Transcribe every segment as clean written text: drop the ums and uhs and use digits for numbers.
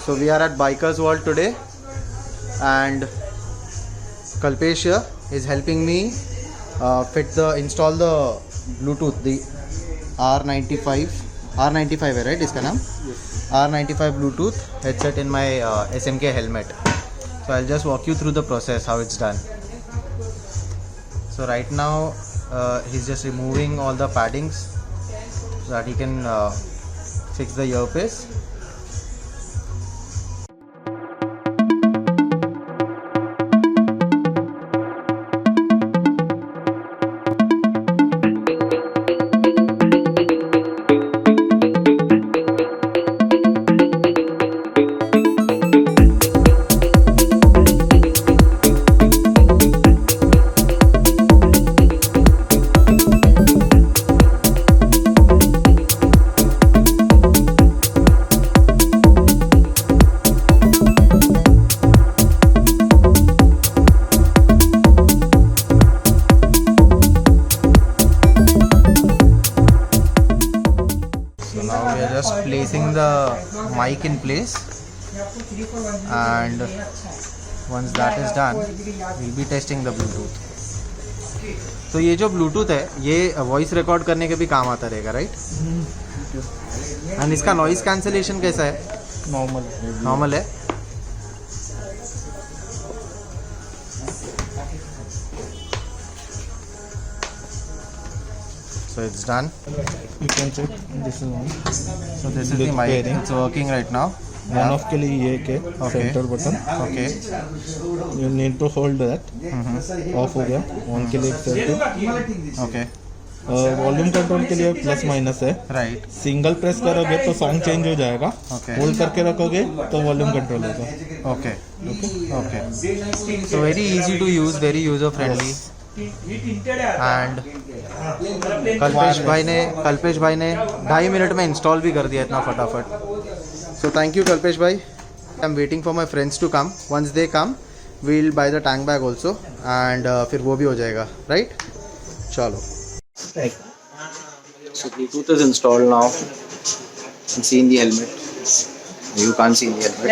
So we are at Bikers World today, and Kalpesh here is helping me install the Bluetooth, the R95 है right इसका नाम? R95 Bluetooth headset in my SMK helmet. So I'll just walk you through the process how it's done. So right now he's just removing all the paddings so that he can fix the earpiece. Just placing the mic in place, and once that is done we'll be testing the Bluetooth. तो ये जो Bluetooth है ये voice record करने के भी काम आता रहेगा राइट? एंड इसका नॉइस कैंसलेशन कैसा है? नॉर्मल है. So it's done. You can check. This is one. So this is the mic. It's working right now. On off के लिए ये के center button. Okay. You need to hold that. Off हो गया. On के लिए circle. Okay. Volume control के लिए प्लस माइनस है. Right. सिंगल प्रेस करोगे तो सॉन्ग चेंज हो जाएगा. Okay. होल्ड करके रखोगे तो वॉल्यूम कंट्रोल होगा. Okay. Okay. So very easy to use, very user friendly. And Kalpesh भाई ने 2.5 मिनट में इंस्टॉल भी कर दिया इतना फटाफट. सो थैंक यू कल्पेश भाई. I am waiting for my friends to come. Once they come we'll buy the tank bag also, and फिर वो भी हो जाएगा राइट. चलो. So Bluetooth is installed now. You can see in the helmet. You can't see in the helmet.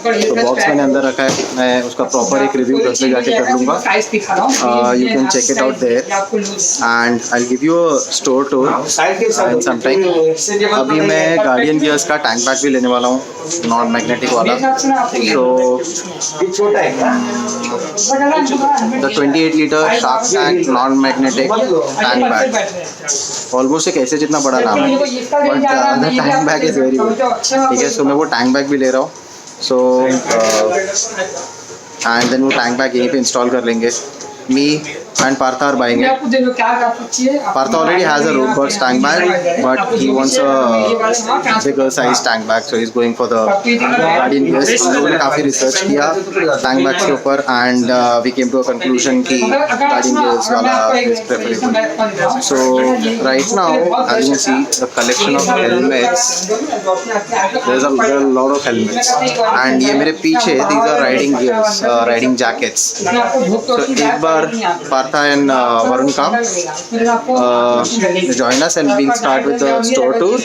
तो box मैंने अंदर रखा है. मैं उसका प्रॉपर एक रिव्यू घर पे जाके कर लूँगा. You can check it out there, and I'll give you a store tour in some time. अभी मैं गार्डियन गियर्स का टैंक बैग भी लेने वाला हूँ, नॉन मैग्नेटिक वाला. So the 28 liter Shark Tank non magnetic tank bag. Almost एक ऐसे जितना बड़ा नाम है, but the tank bag is very good. ठीक है. सो मैं वो टैंक बैग भी ले रहा हूँ. सो एंड देन वो टैंक बैग यहीं पे इंस्टॉल कर लेंगे. मी and Partha are buying it. Partha already has a Roadworks tank bag, but he wants a bigger size tank bag, so he's going for the Guardian Gears. हमने काफ़ी research किया tank bags के ऊपर, and we came to a conclusion कि Guardian Gears वाला is preferable. So right now, as you can see, the collection of helmets. There are a lot of helmets, and ये मेरे पीछे these are riding gears, riding jackets. So एक बार Partha and Varun come, join us, and we'll start with the store tour.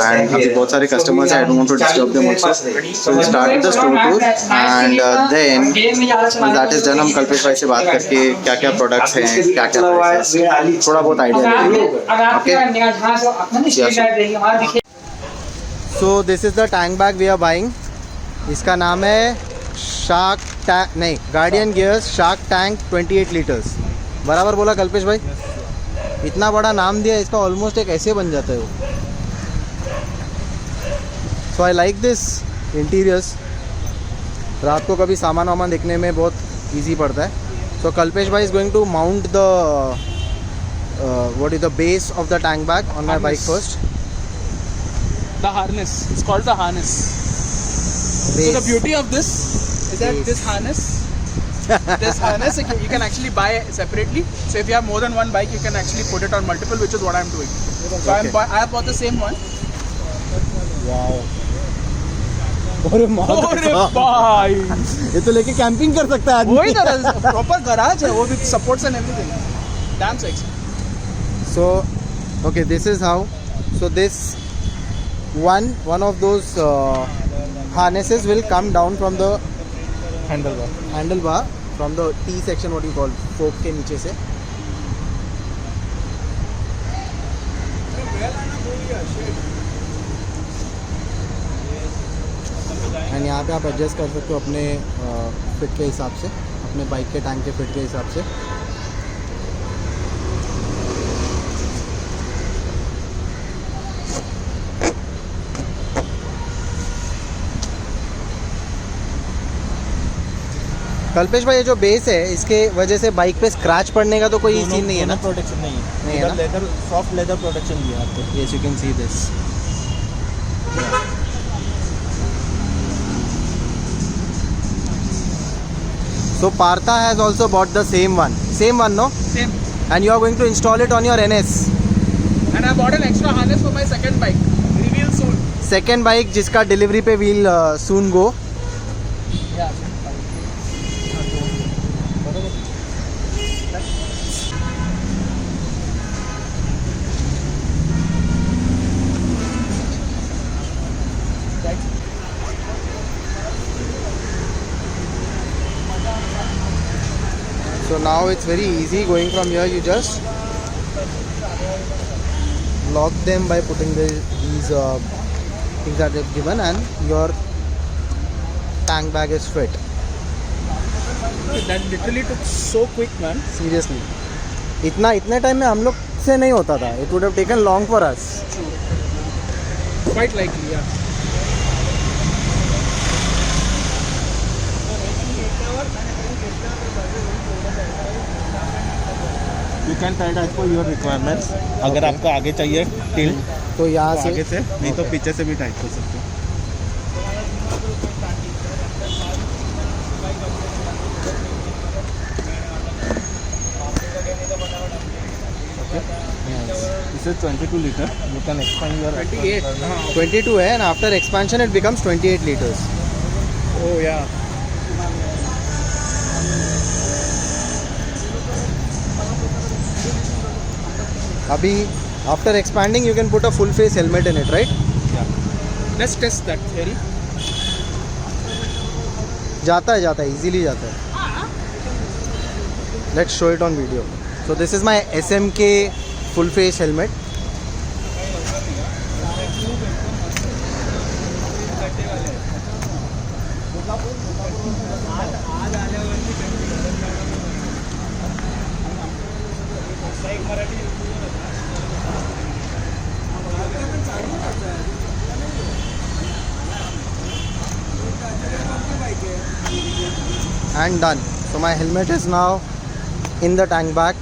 And अभी बहुत सारे customers हैं, I don't want to disturb them also. So we'll start with the store tour, and then when that is done, हम कल्पेश भाई से बात करके क्या क्या products हैं, क्या क्या prices, थोड़ा बहुत idea लेंगे. Okay. So this is the tank bag we are buying. इसका नाम है guardian gears shark tank 28 litres. बराबर बोला कल्पेश भाई? इतना बड़ा नाम दिया, इसका ऑलमोस्ट एक ऐसे बन जाता है वो. सो आई लाइक दिस इंटीरियर्स. रात को कभी सामान वामान देखने में बहुत इजी पड़ता है. सो कल्पेश भाई is going to mount the what is the base of the tank bag on my bike first. The harness. It's called the harness. So the beauty of this is that this harness you can actually buy separately. So if you have more than one bike, you can actually put it on multiple, which is what I'm doing. So I have bought the same one. Wow. अरे भाई, ये तो लेके camping कर सकता है आदमी. वही तरह प्रॉपर गराज है वो, with supports and everything. Damn sexy. So okay, this is how. So this one of those harnesses will come down from the handlebar. handlebar from the T section, what you call fork के नीचे से. And यहाँ पे आप adjust कर सकते हो अपने फिट के हिसाब से, अपने बाइक के टैंक के फिट के हिसाब से. कल्पेश भाई, ये जो बेस है इसके वजह से बाइक पे स्क्रैच पड़ने का तो कोई सीन नहीं है ना? प्रोटेक्शन नहीं है. नहीं है ना? लेदर, सॉफ्ट लेदर प्रोटेक्शन दिया आपको. Yes, you can see this. So Partha has also bought the same one, no? Same. And you are going to install it on your NS. And I bought an extra harness for my second bike. Reveal soon. Second bike जिसका delivery पे will soon go. Yeah. So now it's very easy going from here. You just lock them by putting these things that they've given, and your tank bag is fit. That literally took so quick, man. Seriously, इतने time में हम लोग से नहीं होता था. It would have taken long for us. Quite likely, yeah. You can tight as per your requirements. अगर आपको आगे चाहिए टिल्ट तो यहाँ तो से आगे से, नहीं तो पीछे से भी टाइट कर सकते हो. This is 22 liter. You can expand your 28. 22 है, and after expansion it becomes 28 liters. Oh, yeah. अभी after expanding you can put a full face helmet in it, right? Let's test that theory. जाता है easily जाता है. Let's show it on video. So this is my SMK full face helmet. And done. So my helmet is now in the tank bag.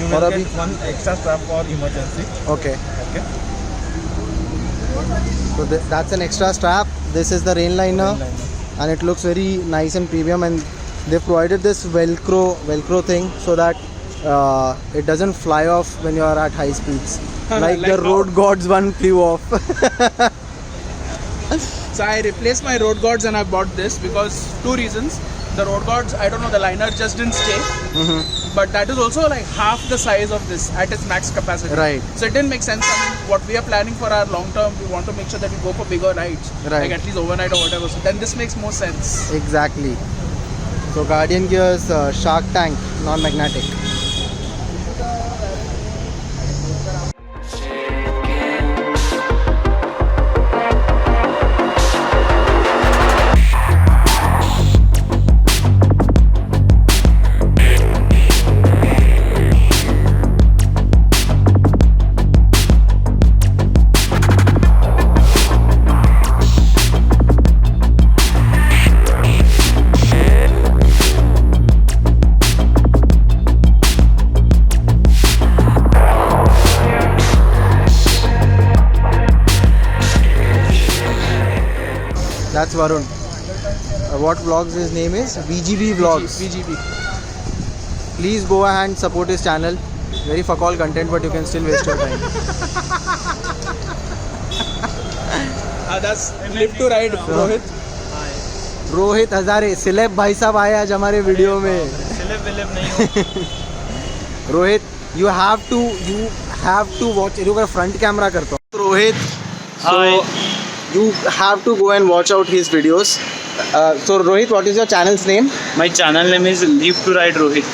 You और will अभी get one extra strap for emergency. okay. Okay. So that's an extra strap. This is the rain liner, and it looks very nice and premium. And they've provided this Velcro thing so that it doesn't fly off when you are at high speeds, like the Like road gods one flew off. So I replaced my road guards and I bought this because two reasons. The road guards, I don't know, the liner just didn't stay. But that is also like half the size of this at its max capacity. Right. So it didn't make sense. I mean, what we are planning for our long term, we want to make sure that we go for bigger rides. Right. Like at least overnight or whatever. So then this makes more sense. Exactly. So Guardian Gear's Shark Tank non-magnetic. That's Varun. What vlogs his name is? VGB Vlogs. VGB. Please go and support his channel. Very fuck all content, but you can still waste your time. That's live to ride, Rohit. Rohit Hazare celeb भाई साहब आए आज हमारे video में. Celeb विलेब नहीं हो. Rohit You have to watch. रुको front camera करता हूँ. Rohit. So you have to go and watch out his videos. So Rohit, what is your channel's name? My channel name is Live to Ride Rohit.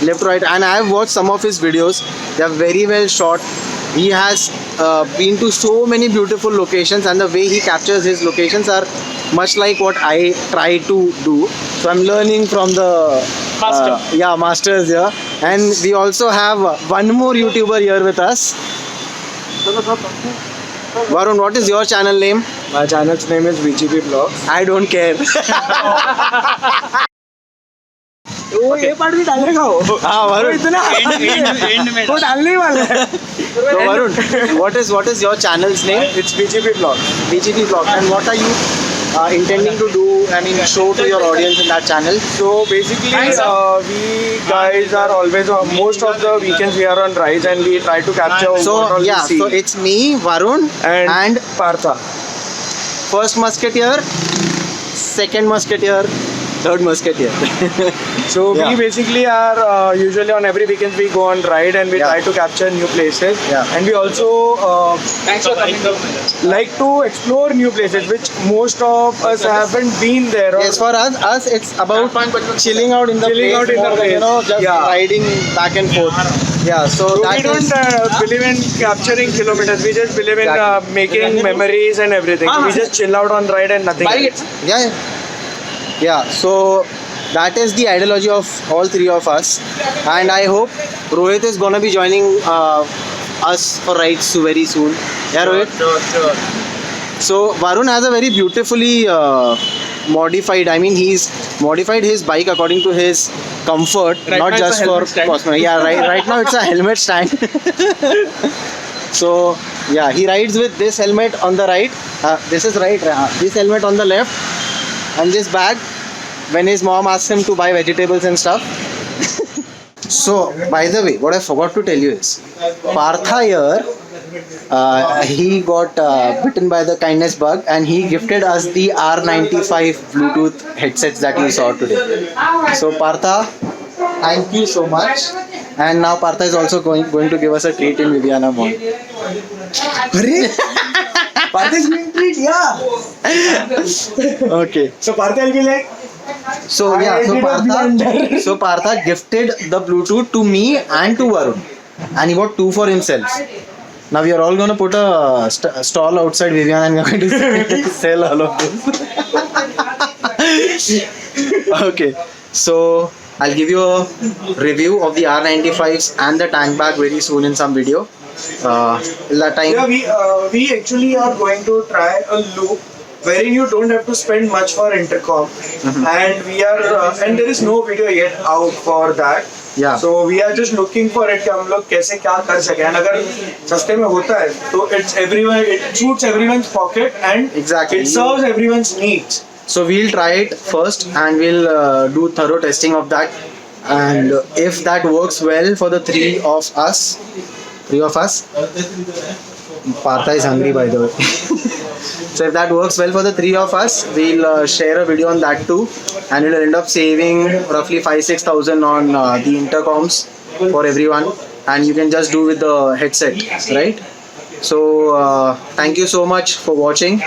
Left to Right, and I have watched some of his videos. They are very well shot. He has been to so many beautiful locations, and the way he captures his locations are much like what I try to do. So I'm learning from the Master. masters here. And we also have one more YouTuber here with us. Varun, what is your channel name? My channel's name is VGP Vlogs. I don't care. ये part भी डालेगा वो हाँ Varun. End में. वो डालने ही वाला है. So Varun, what is your channel's name? It's VGP Vlogs. BGP Vlog. And what are you intending to do? I mean, show to your audience in that channel. So basically, we guys are always most of the weekends we are on rides and we try to capture what all we see. So it's me, Varun, and Partha. first musketeer, second musketeer, third musketeer. So Yeah. we basically are usually on every weekend we go on ride and we Yeah. try to capture new places. Yeah. And we also like to explore new places which most of us haven't been there. Or Yes, for us it's about chilling out in the Chilling place, out in the more than, you place. know, just Yeah. riding back and forth. Yeah, so So that we is. don't believe in capturing kilometers. We just believe in making memories and everything. We just chill out on ride and nothing else. Yeah, so that is the ideology of all three of us, and I hope Rohit is gonna be joining us for rides very soon. Yeah, Rohit. Sure. So Varun has a very beautifully modified. I mean, he's modified his bike according to his comfort, Right not now it's just a for helmet stand. cosmetic. Yeah, right now it's a helmet stand. So yeah, he rides with this helmet on the right. This is right. This helmet on the left, and this bag when his mom asks him to buy vegetables and stuff. So, by the way, what I forgot to tell you is, Partha here, he got bitten by the kindness bug, and he gifted us the R95 Bluetooth headsets that you saw today. So, Partha, thank you so much. And now Partha is also going to give us a treat in Viviana Mall. Partha is being treat, yeah. Okay. So Partha will be like, So yeah, so Partha gifted the Bluetooth to me and to Varun, and he got two for himself. Now we are all going to put a stall outside Vivian and we are going to sell all of this. Okay, so I'll give you a review of the R95s and the tank bag very soon in some video. Till that time. yeah, we actually are going to try a loop wherein you don't have to spend much for intercom, and we are and there is no video yet out for that. Yeah. So we are just looking for it कि हम लोग कैसे क्या कर सकें, and अगर सस्ते में होता है तो it suits everyone's pocket and Exactly. it serves everyone's needs. So we'll try it first and we'll do thorough testing of that, and if that works well for the three of us, Partha is hungry by the way. So if that works well for the three of us, we'll share a video on that too, and we'll end up saving roughly 5,000-6,000 on the intercoms for everyone, and you can just do with the headset, right? So thank you so much for watching.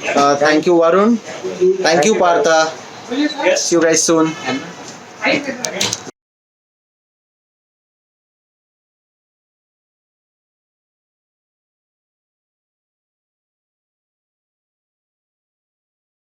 Thank you Varun, thank you Partha. See you guys soon.